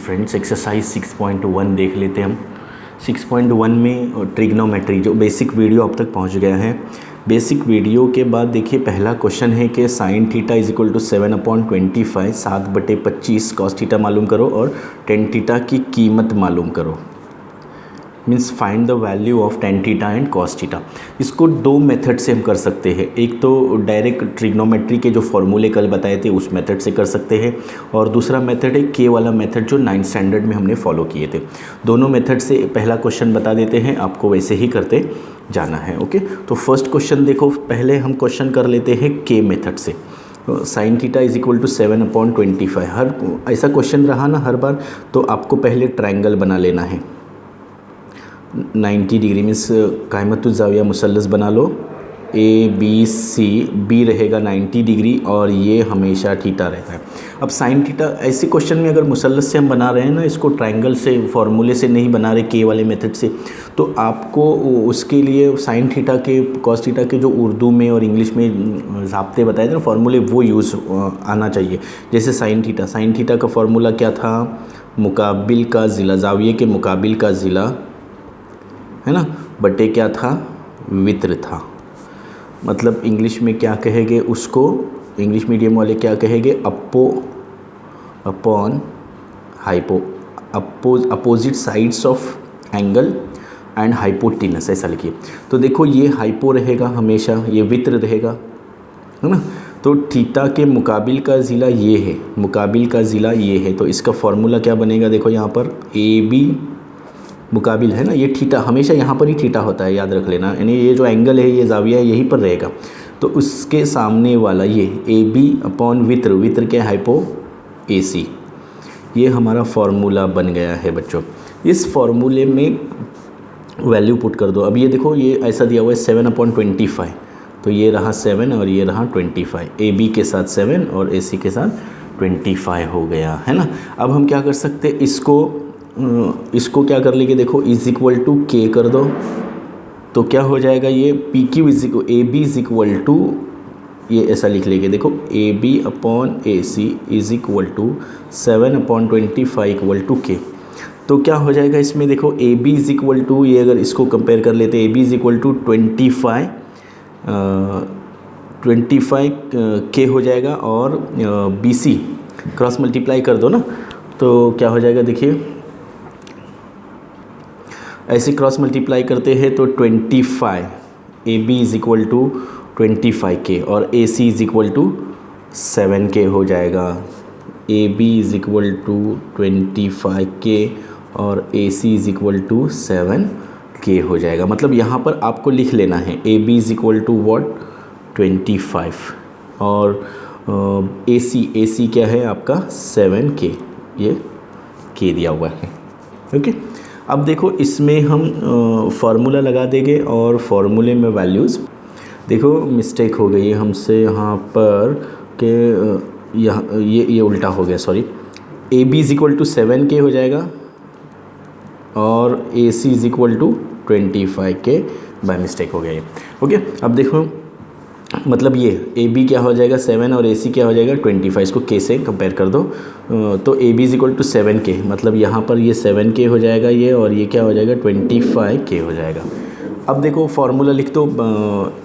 Friends, exercise 6.1 देख लेते हैं हम। 6.1 में ट्रिग्नोमेट्री जो बेसिक वीडियो अब तक पहुंच गया है। बेसिक वीडियो के बाद देखिए पहला क्वेश्चन है कि sine theta is equal to 7/25 7/25 cos theta मालूम करो और टेन थीटा की कीमत मालूम करो। Means find the value of tan theta and cos theta. इसको दो मेथड से हम कर सकते हैं। एक तो डायरेक्ट ट्रिग्नोमेट्री के जो फॉर्मूले कल बताए थे उस मेथड से कर सकते हैं, और दूसरा मेथड है के वाला मेथड जो 9th स्टैंडर्ड में हमने फॉलो किए थे। दोनों मेथड से पहला क्वेश्चन बता देते हैं, आपको वैसे ही करते जाना है। ओके, तो फर्स्ट क्वेश्चन देखो, पहले हम क्वेश्चन कर लेते हैं के मेथड से। Sine theta is equal to 7/25। हर ऐसा क्वेश्चन रहा ना हर बार, तो आपको पहले ट्रायंगल बना लेना है 90 डिग्री। मीन्स कायमतुज जाविया मुसल्लस बना लो, ए बी सी, बी रहेगा 90 डिग्री और ये हमेशा थीटा रहता है। अब साइन थीटा ऐसे क्वेश्चन में अगर मुसल्लस से हम बना रहे हैं ना, इसको ट्रायंगल से फॉर्मूले से नहीं बना रहे के वाले मेथड से, तो आपको उसके लिए साइन थीटा के कॉस थीटा के जो उर्दू में और इंग्लिश में ज़ाब्ते बताए थे ना फॉर्मूले, वो यूज़ आना चाहिए। जैसे साइन थीटा का फॉर्मूला क्या था? मुकाबिल का ज़िला, जाविये के मुकाबिल का ज़िला है ना, बटे क्या था? वित्र था। मतलब इंग्लिश में क्या कहेंगे उसको, इंग्लिश मीडियम वाले क्या कहेंगे? Upon hypo, opposite sides of angle and hypotenuse, ऐसा लिखिए। तो देखो ये हाइपो रहेगा हमेशा, ये वित्र रहेगा, है ना। तो थीटा के मुकाबिल का ज़िला ये है, मुकाबिल का ज़िला ये है, तो इसका फॉर्मूला क्या बनेगा? देखो यहाँ पर ए बी मुकाबिल है ना, ये थीटा हमेशा यहाँ पर ही थीटा होता है, याद रख लेना। यानी ये जो एंगल है, ये जाविया है, यहीं पर रहेगा। तो उसके सामने वाला ये ए बी अपॉन वित्र, वित्र के हाइपो ए सी, ये हमारा फॉर्मूला बन गया है बच्चों। इस फॉर्मूले में वैल्यू पुट कर दो। अब ये देखो, ये ऐसा दिया हुआ है 7/25, तो ये रहा 7 और ये रहा 25। ए बी के साथ 7 और ए सी के साथ 25 हो गया, है ना। अब हम क्या कर सकते हैं, इसको क्या कर लेंगे? देखो इज इक्वल टू के कर दो, तो क्या हो जाएगा? ये P Q is equal A B is equal to, ये ऐसा लिख लेंगे। देखो A B upon A C is equal to 7/25 equal to K. तो क्या हो जाएगा इसमें? देखो A B is equal to, ये अगर इसको कंपेयर कर लेते, A B is equal to 25 K हो जाएगा, और बी सी क्रॉस मल्टीप्लाई कर दो ना, तो क्या हो जाएगा? देखिए ऐसे क्रॉस मल्टीप्लाई करते हैं तो 25 A B is equal to 25 K, और A C is equal to 7 K हो जाएगा। A B is equal to 25 K और A C is equal to 7 K हो जाएगा। मतलब यहाँ पर आपको लिख लेना है A B is equal to what? 25, और ए सी क्या है आपका? 7 के, ये के दिया हुआ है। ओके, अब देखो इसमें हम फार्मूला लगा देंगे और फार्मूले में वैल्यूज़, देखो मिस्टेक हो गई है हमसे यहाँ पर के यहाँ ये उल्टा हो गया, sorry. A B is equal to 7 K हो जाएगा और A C is equal to 25 K, by mistake हो गया ये। ओके, अब देखो मतलब ये ए बी क्या हो जाएगा? 7 और ए सी क्या हो जाएगा? 25। इसको के से कंपेयर कर दो, तो A B is equal to 7 K, मतलब यहाँ पर ये 7 के हो जाएगा ये, और ये क्या हो जाएगा? 25 के हो जाएगा। अब देखो फार्मूला लिख दो।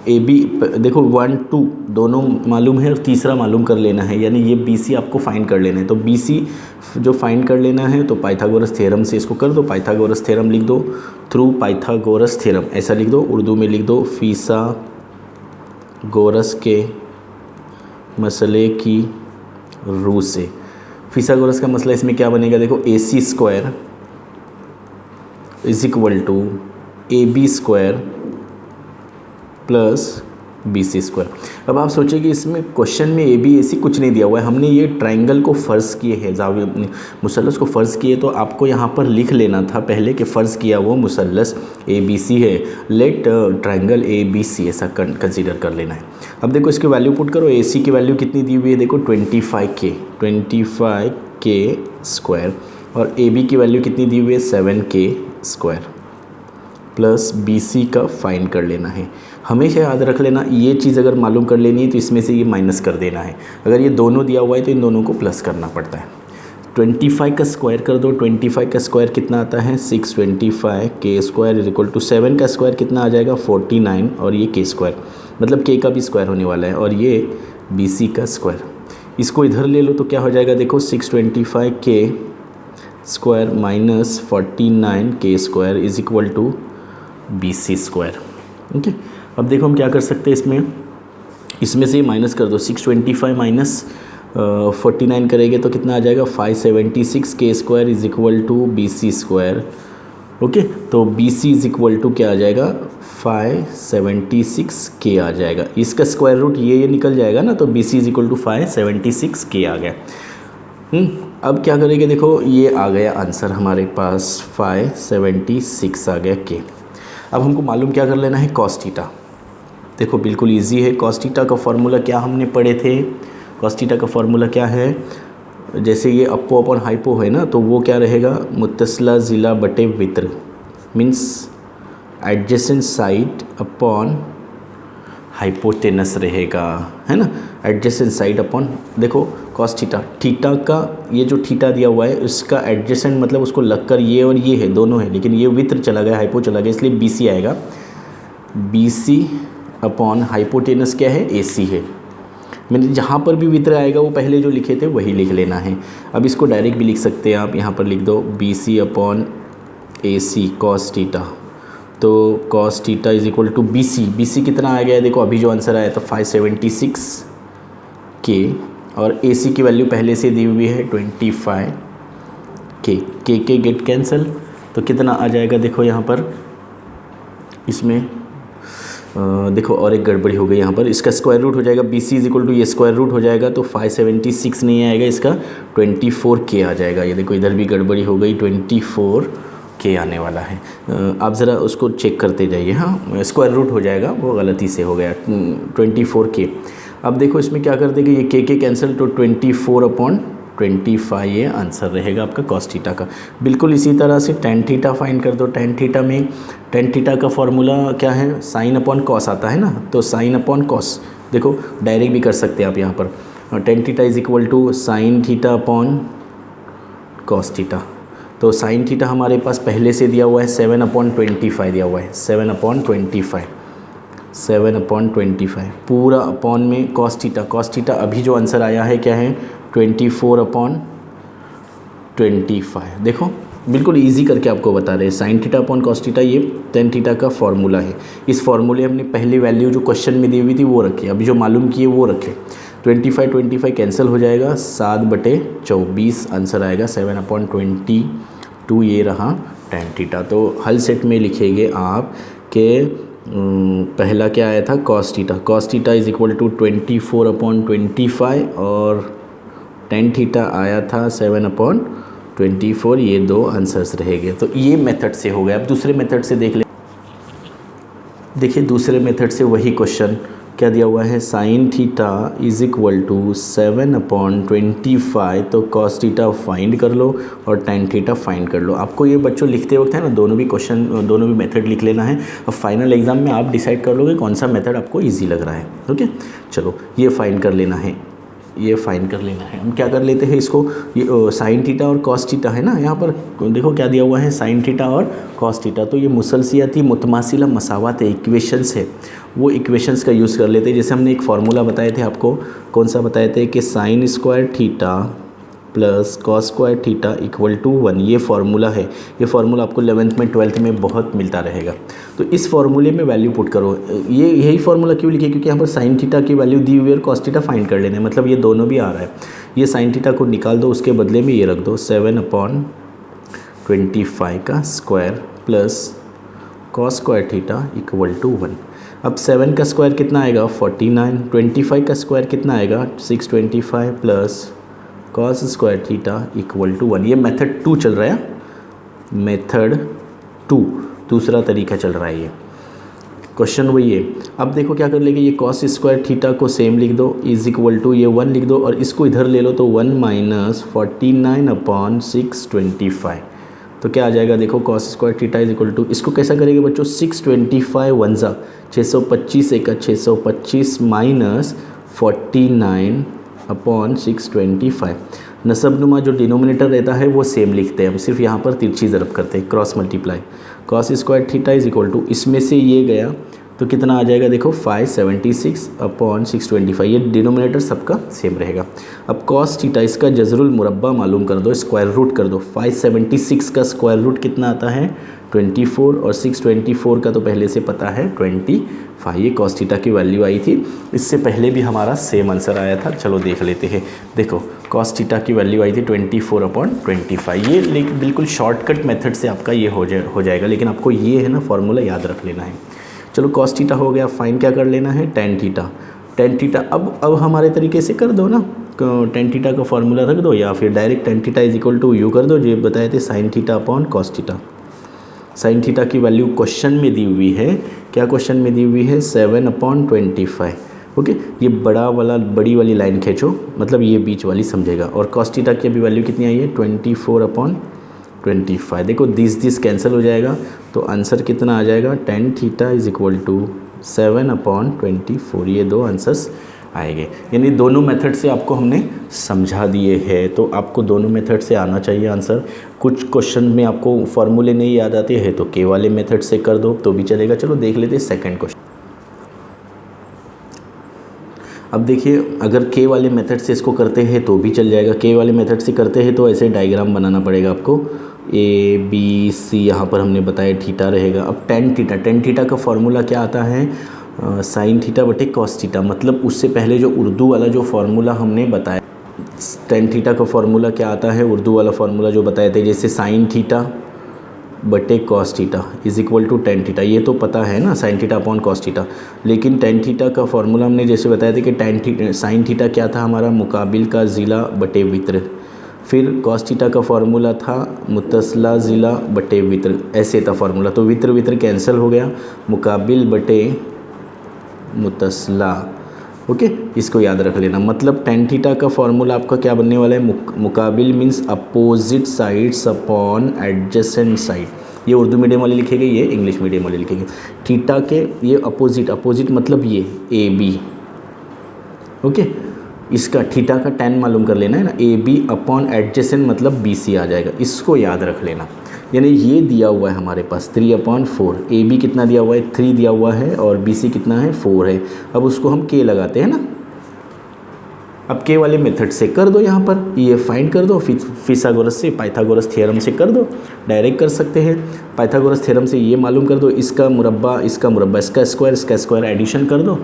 ए बी देखो 1 2 दोनों मालूम है और तीसरा मालूम कर लेना है, यानी ये बी सी आपको फाइंड कर लेना है। तो बी सी जो फाइंड कर लेना है, तो पाइथागोरस थ्योरम से इसको कर दो। पाइथागोरस थ्योरम लिख दो, थ्रू पाइथागोरस थ्योरम ऐसा लिख दो, उर्दू में लिख दो फीसा गोरस के मसले की रूह से। फिसागोरस का मसला इसमें क्या बनेगा? देखो A C square is equal to A B square plus B C square. अब आप सोचिए कि इसमें क्वेश्चन में ए बी ए सी कुछ नहीं दिया हुआ है, हमने ये ट्रायंगल को फ़र्ज़ किए हैं, जाविया मुसल्लस को फ़र्ज़ किए, तो आपको यहाँ पर लिख लेना था पहले कि फ़र्ज़ किया वो मुसल्लस ए बी सी है, let triangle A B C, ऐसा कंसीडर कर लेना है। अब देखो इसकी वैल्यू पुट करो। ए सी की वैल्यू कितनी दी हुई है? देखो 25 के स्क्वायर, और ए बी की वैल्यू कितनी दी हुई है? 7 के स्क्वायर, प्लस बी सी का फाइंड कर लेना है। हमेशा याद रख लेना, ये चीज़ अगर मालूम कर लेनी है तो इसमें से ये माइनस कर देना है। अगर ये दोनों दिया हुआ है तो इन दोनों को प्लस करना पड़ता है। 25 का स्क्वायर कर दो, 25 का स्क्वायर कितना आता है 625 के स्क्वायर इज इक्वल टू 7 का स्क्वायर कितना आ जाएगा 49 और ये के स्क्वायर, मतलब के का भी स्क्वायर होने वाला है और ये बी सी का स्क्वायर। इसको इधर ले लो तो क्या हो जाएगा देखो 625 के square minus 49 K square is equal to B C square. Okay, अब देखो हम क्या कर सकते हैं इसमें से माइनस कर दो, 625 माइनस 49 करेंगे तो कितना आ जाएगा 576 के square is equal to B C square. Okay, तो B C is equal to क्या आ जाएगा 576 के आ जाएगा, इसका स्क्वायर रूट ये निकल जाएगा ना, तो B C is equal to 576 के आ गया। अब क्या करेंगे देखो ये आ गया आंसर हमारे पास 576 आ गया के। अब हमको मालूम क्या कर लेना है कॉस थीटा। देखो बिल्कुल इजी है, कॉस थीटा का फॉर्मूला क्या हमने पढ़े थे, कॉस थीटा का फॉर्मूला क्या है, जैसे ये अप्पो अपॉन हाइपो है ना, तो वो क्या रहेगा मुत्तसला ज़िला बटे वित्र, means adjacent side upon hypotenuse रहेगा, है ना, एडजेसेंट साइड अपॉन। देखो कॉस थीटा, थीटा का ये जो थीटा दिया हुआ है उसका एडजेसेंट मतलब उसको लगकर ये और ये है दोनों है, लेकिन ये वित्र चला गया हाइपो चला गया, इसलिए बी सी आएगा, बी सी अपॉन हाइपोटेनस क्या है ए सी है। मैंने जहाँ पर भी वित्र आएगा वो पहले जो लिखे थे वही लिख लेना है। अब इसको डायरेक्ट भी लिख सकते हैं आप, यहाँ पर लिख दो B C upon A C cos theta, तो cos theta is equal to B C कितना आ गया है देखो, अभी जो आंसर आया था 576 के, और ए सी की वैल्यू पहले से दी हुई है 25 के गेट कैंसिल, तो कितना आ जाएगा देखो यहाँ पर इसमें देखो और एक गड़बड़ी हो गई यहाँ पर, इसका स्क्वायर रूट हो जाएगा B C is equal to ये स्क्वायर रूट हो जाएगा, तो 576 नहीं आएगा, इसका 24 के आ जाएगा। ये देखो इधर भी गड़बड़ी हो गई, 24 के आने वाला है। आप ज़रा उसको चेक करते जाइए, हाँ स्क्वायर रूट हो जाएगा, वो गलती से हो गया 24 के। अब देखो इसमें क्या कर देंगे, ये के कैंसिल, तो 24/25 ये आंसर रहेगा आपका कॉस थीटा का। बिल्कुल इसी तरह से टेन थीटा फाइंड कर दो। टेन थीटा में टेन थीटा का फॉर्मूला क्या है, साइन अपॉन कॉस आता है ना, तो साइन अपॉन कॉस देखो डायरेक्ट भी कर सकते हैं आप यहाँ पर, tan theta is equal to sine theta upon cos theta. तो साइन थीटा हमारे पास पहले से दिया हुआ है 7/25 दिया हुआ है, 7/25 पूरा अपॉन में कॉस थीटा अभी जो आंसर आया है क्या है 24/25। देखो बिल्कुल इजी करके आपको बता रहे हैं, sign theta upon cos theta ये टेन थीटा का फॉर्मूला है। इस फॉर्मूले हमने पहली वैल्यू जो क्वेश्चन में दी हुई थी वो रखी, अभी जो मालूम किए वो रखे। 25 कैंसिल हो जाएगा, 7/24 आंसर आएगा 7/22 ये रहा टेन थीटा। तो हल सेट में लिखेंगे आप के पहला क्या आया था cos theta is equal to 24/25 और टेन थीटा आया था 7/24, ये दो आंसर्स रहेंगे। तो ये मेथड से हो गया। अब दूसरे मेथड से देख ले, देखिए दूसरे मेथड से वही क्वेश्चन क्या दिया हुआ है, sine theta is equal to 7/25, तो कॉस थीटा फाइंड कर लो और टेन थीटा फाइंड कर लो। आपको ये बच्चों लिखते वक्त है ना दोनों भी मेथड लिख लेना है। अब फाइनल एग्जाम में आप डिसाइड कर लोगे कौन सा मेथड आपको इजी लग रहा है। ओके चलो ये फाइंड कर लेना है, हम क्या कर लेते हैं इसको, ये साइन थीटा और कॉस थीटा है ना, यहाँ पर देखो क्या दिया हुआ है साइन थीटा और कॉस थीटा, तो ये मुसलसियाती मुतमासिला मसावात इक्वेशंस है, वो इक्वेशंस का यूज़ कर लेते हैं। जैसे हमने एक फार्मूला बताए थे आपको, कौन सा बताए थे कि sine square theta plus cos square theta equal to 1, ये फार्मूला है। ये फार्मूला आपको 11th में 12th में बहुत मिलता रहेगा। तो इस फार्मूले में वैल्यू पुट करो। ये यही फार्मूला क्यों लिखे, क्योंकि यहाँ पर साइन थीटा की वैल्यू दी हुई है और कॉस थीटा फाइंड कर लेने, मतलब ये दोनों भी आ रहा है। ये साइन थीटा को निकाल दो, उसके बदले में ये रख दो 7/25 का square plus cos square theta equal to 1। अब 7 का स्क्वायर कितना आएगा 49, 25 का स्क्वायर कितना आएगा 625 plus cos square theta equal to 1। ये मेथड 2 चल रहा है, मेथड 2 दूसरा तरीका चल रहा है। ये क्वेश्चन वही है। अब देखो क्या कर लेंगे, ये कॉस स्क्वायर थीटा को सेम लिख दो इज इक्वल टू ये 1 लिख दो और इसको इधर ले लो, तो 1 माइनस 49/625, तो क्या आ जाएगा देखो cos square theta is equal to, इसको कैसा करेंगे बच्चों 625 1 625 एक 625 माइनस 49/625, नसबनुमा जो डिनोमिनेटर रहता है वो सेम लिखते हैं हम, सिर्फ यहाँ पर तिरछी ज़रब करते हैं, cross multiply. Cos square theta is equal to, इसमें से ये गया तो कितना आ जाएगा देखो 576 अपॉन 625, ये डिनोमिनेटर सबका सेम रहेगा। अब कॉस थीटा इसका जज़रुल मुरब्बा मालूम कर दो, स्क्वायर रूट कर दो। 576 का स्क्वायर रूट कितना आता है 24, और 624 का तो पहले से पता है 25, ये कॉस थीटा की वैल्यू आई थी। इससे पहले भी हमारा सेम आंसर आया था, चलो देख लेते हैं। देखो कॉस थीटा की वैल्यू आई थी 24/25, ये बिल्कुल शॉर्टकट मेथड से आपका ये हो जाएगा, लेकिन आपको ये है ना फॉर्मूला याद रख लेना है। चलो कॉस थीटा हो गया, फाइन क्या कर लेना है टेन थीटा। अब हमारे तरीके से कर दो ना, टेन थीटा का फॉर्मूला रख दो, या फिर direct tan theta is equal to यू कर दो, जो बताए थे sine theta upon cos theta. Sine theta की वैल्यू क्वेश्चन में दी हुई है, क्या क्वेश्चन में दी हुई है 7/25। ओके, ये बड़ी वाली लाइन खींचो, मतलब ये बीच वाली समझेगा। और कॉस थीटा की अभी वैल्यू कितनी आई है 24/25। देखो दिस कैंसिल हो जाएगा, तो आंसर कितना आ जाएगा tan theta is equal to 7/24। ये दो आंसर्स आएंगे, यानी दोनों मेथड से आपको हमने समझा दिए हैं। तो आपको दोनों मेथड से आना चाहिए आंसर। कुछ क्वेश्चन में आपको फॉर्मूले नहीं याद आते हैं तो के वाले मेथड से कर दो तो भी चलेगा। चलो देख लेते हैं सेकंड क्वेश्चन। अब देखिए, अगर के वाले मेथड से इसको करते हैं तो भी चल जाएगा। के वाले मेथड से करते हैं तो ऐसे डायग्राम बनाना पड़ेगा आपको, ए बी सी, यहाँ पर हमने बताया थीटा रहेगा। अब टेन थीटा का फॉर्मूला क्या आता है साइन थीटा बटे कॉस थीटा, मतलब उससे पहले जो उर्दू वाला जो फॉर्मूला हमने बताया, टेन थीटा का फॉर्मूला क्या आता है उर्दू वाला फॉर्मूला जो बताए थे, जैसे साइन थीटा बटे cos theta is equal to tan theta, ये तो पता है ना sine theta upon cos theta. लेकिन टेन थीटा का फॉर्मूला हमने जैसे बताया था कि साइन थीटा क्या था हमारा मुकाबिल का ज़िला बटे वित्र, फिर कॉस थीटा का फॉर्मूला था मुतसला ज़िला बटे वित्र, ऐसे था फॉर्मूला। तो वित्र कैंसिल हो गया, मुकाबिल बटे मुतसला। ओके, इसको याद रख लेना। मतलब टेन थीटा का फॉर्मूला आपका क्या बनने वाला है, मुकाबिल means opposite sides upon adjacent side. ये उर्दू मीडियम वाले लिखेंगे, ये इंग्लिश मीडियम वाले लिखेंगे। थीटा के ये अपोजिट मतलब ये ए बी। ओके, इसका थीटा का टेन मालूम कर लेना है ना, ए बी अपॉन एडजेसेंट मतलब बी सी आ जाएगा, इसको याद रख लेना। यानी ये दिया हुआ है हमारे पास 3/4, ए बी कितना दिया हुआ है 3 दिया हुआ है, और बी सी कितना है 4 है। अब उसको हम के लगाते हैं ना, अब के वाले मेथड से कर दो, यहाँ पर ये फाइंड कर दो, फिथागोरस से पाइथागोरस थ्योरम से कर दो, डायरेक्ट कर सकते हैं। पाइथागोरस थ्योरम से ये मालूम कर दो, इसका मुरब्बा इसका स्क्वायर एडिशन कर दो,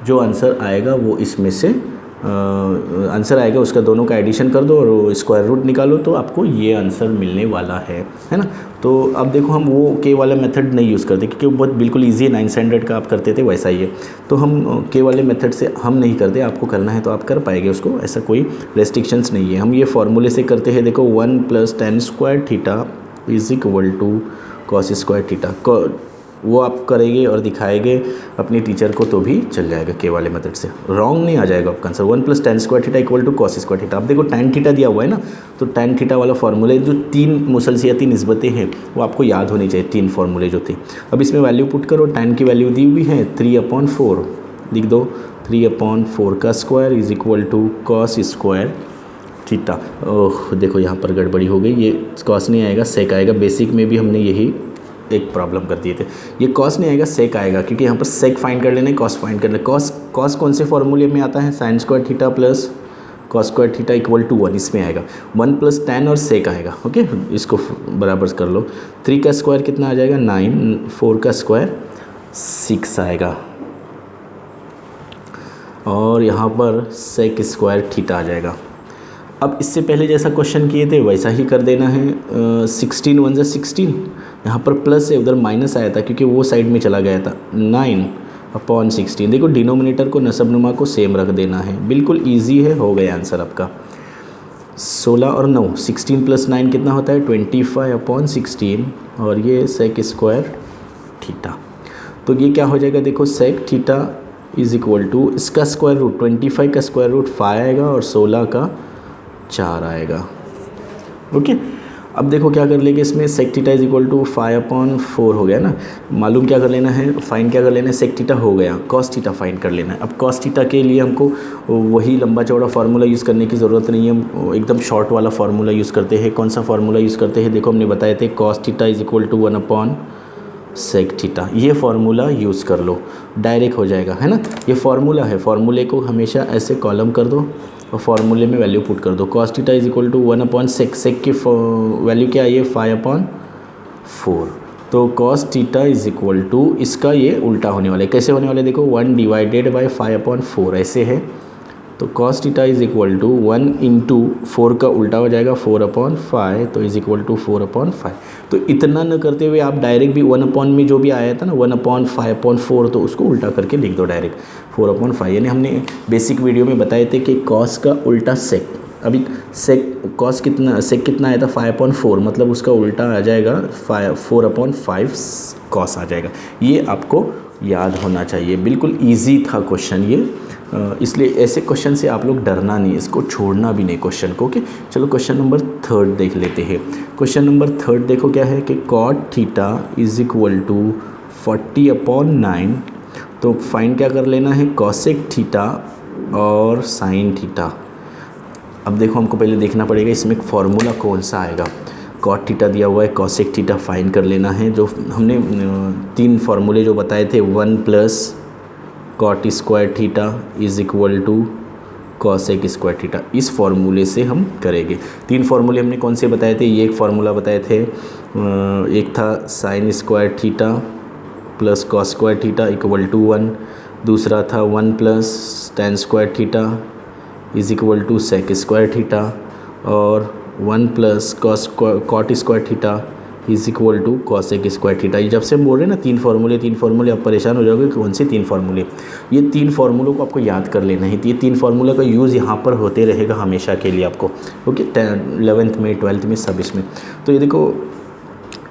जो आंसर आएगा वो इसमें से आंसर आएगा उसका दोनों का एडिशन कर दो और स्क्वायर रूट निकालो, तो आपको ये आंसर मिलने वाला है ना। तो अब देखो हम वो के वाला मेथड नहीं यूज़ करते क्योंकि वो बहुत बिल्कुल इजी है, 9 स्टैंडर्ड का आप करते थे वैसा ही है। तो हम के वाले मेथड से हम नहीं करते, आपको करना है तो आप कर पाएंगे उसको, ऐसा कोई रेस्ट्रिक्शंस नहीं है। हम ये फॉर्मूले से करते हैं। देखो 1 + tan square theta is equal to cos square theta, वो आप करेंगे और दिखाएंगे अपने टीचर को तो भी चल जाएगा के वाले मेथड से, रॉन्ग नहीं आ जाएगा आपका answer. 1 + tan square theta equal to cos square theta. अब देखो tan थीटा दिया हुआ है ना, तो tan थीटा वाला फॉर्मूले जो 3 मुसलसियाती निस्बतें हैं वो आपको याद होनी चाहिए, 3 फॉर्मूले जो थे। अब इसमें वैल्यू पुट करो, tan की वैल्यू दी हुई है 3/4, लिख दो 3/4 का square is equal to cos square theta. Oh देखो यहाँ पर गड़बड़ी हो गई, ये कॉस नहीं आएगा सेक आएगा। बेसिक में भी हमने यही एक प्रॉब्लम कर दिए थे, ये कॉस नहीं आएगा सेक आएगा, क्योंकि यहाँ पर सेक फाइंड कर लेना है, कॉस फाइंड करना है। कॉस कौन से फॉर्मूले में आता है, sine square theta plus cos square theta equal to 1, इसमें आएगा 1 + tan और सेक आएगा। ओके, इसको बराबर कर लो। 3 का स्क्वायर कितना आ जाएगा 9, 4 का स्क्वायर 6 आएगा, और यहाँ पर सेक स्क्वायर थीटा आ जाएगा। अब इससे पहले जैसा क्वेश्चन किए थे वैसा ही कर देना है। 16 × 1 = 16, यहाँ पर प्लस है, उधर माइनस आया था क्योंकि वो साइड में चला गया था। 9/16, देखो डिनोमिनेटर को नसबनुमा को सेम रख देना है, बिल्कुल इजी है, हो गया आंसर आपका। 16 और 9, 16 + 9 कितना होता है 25/16, और ये सेक स्क्वायर थीटा। तो ये क्या हो जाएगा, देखो sec theta is equal to इसका स्क्वायर रूट 25 का स्क्वायर रूट 5 आएगा और 16 का 4 आएगा। ओके, अब देखो क्या कर लेंगे इसमें, sec theta is equal to 5/4 हो गया ना। मालूम क्या कर लेना है, फाइन क्या कर लेना है, सेक थीटा हो गया, कॉस थीटा फाइन कर लेना है। अब कॉस थीटा के लिए हमको वही लंबा चौड़ा फार्मूला यूज़ करने की ज़रूरत नहीं है, हम एकदम शॉर्ट वाला फार्मूला यूज़ करते हैं। कौन सा फार्मूला यूज़ करते हैं, देखो हमने बताए थे cos theta is equal to 1/सेक थीटा। ये फार्मूला यूज़ कर लो, डायरेक्ट हो जाएगा, है ना। ये फार्मूला है, फार्मूले को हमेशा ऐसे कॉलम कर दो और फार्मूले में वैल्यू पुट कर दो। Cos theta is equal to 1/सेक, सेक की वैल्यू क्या आई है 5/4। तो cos theta is equal to, इसका ये उल्टा होने वाला है, कैसे होने वाला है देखो, 1 डिवाइडेड बाई 5/4 ऐसे है। तो cos theta is equal to 1 into 4 का उल्टा हो जाएगा 4/5, तो इज इक्वल टू 4/5। तो इतना न करते हुए आप डायरेक्ट भी 1 में जो भी आया था ना 1/5/4, तो उसको उल्टा करके लिख दो डायरेक्ट 4/5। यानी हमने बेसिक वीडियो में बताए थे कि कॉस का उल्टा सेक, अभी सेक कॉस कितना, सेक कितना आया था 5/4, मतलब उसका उल्टा आ जाएगा 4/5 कॉस आ जाएगा। ये आपको याद होना चाहिए, बिल्कुल ईजी था क्वेश्चन ये, इसलिए ऐसे क्वेश्चन से आप लोग डरना नहीं, इसको छोड़ना भी नहीं क्वेश्चन को। ओके, चलो क्वेश्चन नंबर 3 देख लेते हैं। क्वेश्चन नंबर 3 देखो क्या है कि cot theta is equal to 40/9। तो फाइन क्या कर लेना है, कॉसेक थीटा और साइन थीटा। अब देखो हमको पहले देखना पड़ेगा इसमें फार्मूला कौन सा आएगा। कॉट थीटा दिया हुआ है, कॉसेक थीटा फाइन कर लेना है। जो हमने 3 फार्मूले जो बताए थे, 1 + cot square theta is equal to cosec square theta, इस फार्मूले से हम करेंगे। 3 फार्मूले हमने कौन से बताए थे, ये एक फार्मूला बताए थे, एक था sine square theta plus cos square theta equal to 1, दूसरा था 1 + tan square theta is equal to sec square theta, और 1 + cot square theta is equal to cosec square theta. ये जब से हम बोल रहे हैं ना 3 फार्मूले, आप परेशान हो जाओगे कौन से 3 फार्मूले। ये 3 फार्मूलों को आपको याद कर लेना है। तो ये 3 फार्मूला का यूज़ यहाँ पर होते रहेगा हमेशा के लिए आपको, ओके, 11th में 12th में सब इसमें। तो ये देखो,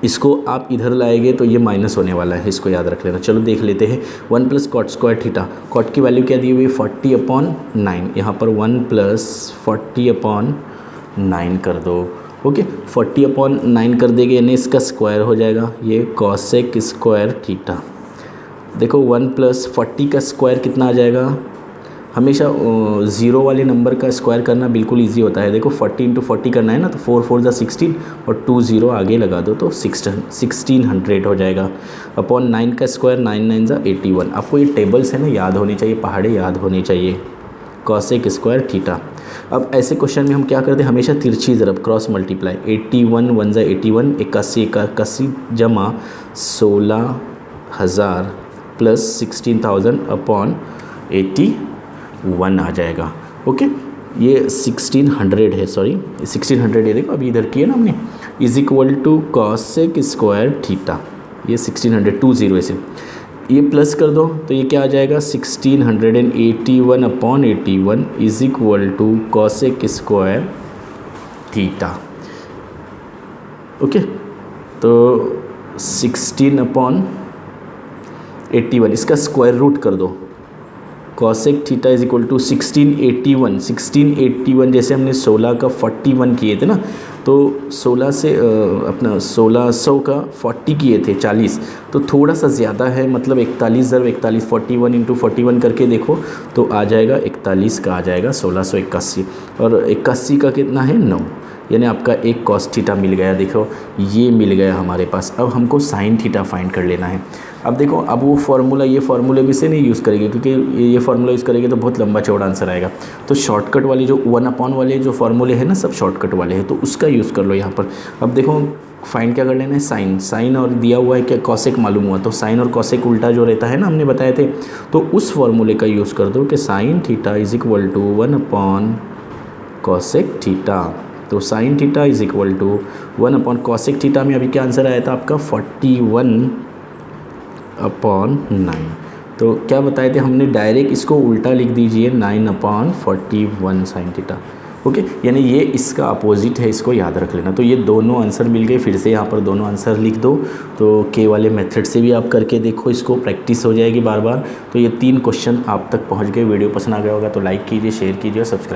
इसको आप इधर लाएंगे तो ये माइनस होने वाला है, इसको याद रख लेना। चलो देख लेते हैं, 1 + कॉट स्क्वायर थीटा, कॉट की वैल्यू क्या दी हुई है 40/9, यहाँ पर 1 + 40/9 कर दो। ओके, 40/9 कर देंगे यानी इसका स्क्वायर हो जाएगा, ये कॉसेक स्क्वायर थीटा। देखो 1 + 40 का स्क्वायर कितना आ जाएगा, हमेशा 0 वाले नंबर का स्क्वायर करना बिल्कुल इजी होता है। देखो 40 × 40 करना है ना, तो 4 4 = 16 और 2 0 आगे लगा दो तो 1600 हो जाएगा। अपॉन 9 का स्क्वायर 9 9 = 81। आपको ये टेबल्स है ना याद होनी चाहिए, पहाड़े याद होनी चाहिए, कॉसेक स्क्वायर थीटा। अब ऐसे क्वेश्चन में हम क्या करते हैं, हमेशा तिरछी ज़रब, क्रॉस मल्टीप्लाई, 81 1 = 81, 81 जमा 16,000 प्लस 16,000 अपॉन 81 आ जाएगा। ओके, ये 1600 है, सॉरी 1600 है, देखो अभी इधर किया ना हमने, is equal to cosec square theta, ये 1600 20 ऐसे, ये प्लस कर दो तो ये क्या आ जाएगा 1681/81 is equal to cosec square theta. Okay, तो 16/81 इसका स्क्वायर रूट कर दो, cosec theta is equal to 1681 जैसे हमने 16 का 41 किए थे ना, तो 16 से अपना 1600 का 40 किए थे 40, तो थोड़ा सा ज़्यादा है, मतलब 41 × 41 41 × 41 करके देखो तो आ जाएगा 41 का आ जाएगा 1681, और 81 का कितना है 9, यानी आपका एक कॉस थीटा मिल गया। देखो ये मिल गया हमारे पास। अब हमको साइन थीटा फाइंड कर लेना है। अब देखो, अब वो फार्मूला, ये फार्मूले भी से नहीं यूज़ करेंगे क्योंकि ये फार्मूला यूज़ करेंगे तो बहुत लंबा चौड़ा आंसर आएगा। तो शॉर्टकट वाली जो 1/ वाले जो फार्मूले हैं ना, सब शॉर्टकट वाले हैं, तो उसका यूज़ कर लो यहाँ पर। अब देखो फाइंड क्या कर लेना है, साइन और दिया हुआ है क्या कॉसेक मालूम हुआ, तो साइन और कॉसेक उल्टा जो रहता है ना, हमने बताए थे, तो उस फार्मूले का यूज़ कर दो कि sine theta is equal to 1/ cosec theta. तो sine theta is equal to 1/ cosec theta में अभी क्या आंसर आया था आपका 41/9। तो क्या बताए थे हमने, डायरेक्ट इसको उल्टा लिख दीजिए 9/41 साइन थीटा। ओके, यानी ये इसका अपोजिट है, इसको याद रख लेना। तो ये दोनों आंसर मिल गए, फिर से यहाँ पर दोनों आंसर लिख दो। तो के वाले मेथड से भी आप करके देखो, इसको प्रैक्टिस हो जाएगी बार बार। तो ये 3 क्वेश्चन आप तक पहुँच गए। वीडियो पसंद आ गया होगा तो लाइक कीजिए, शेयर कीजिए और सब्सक्राइब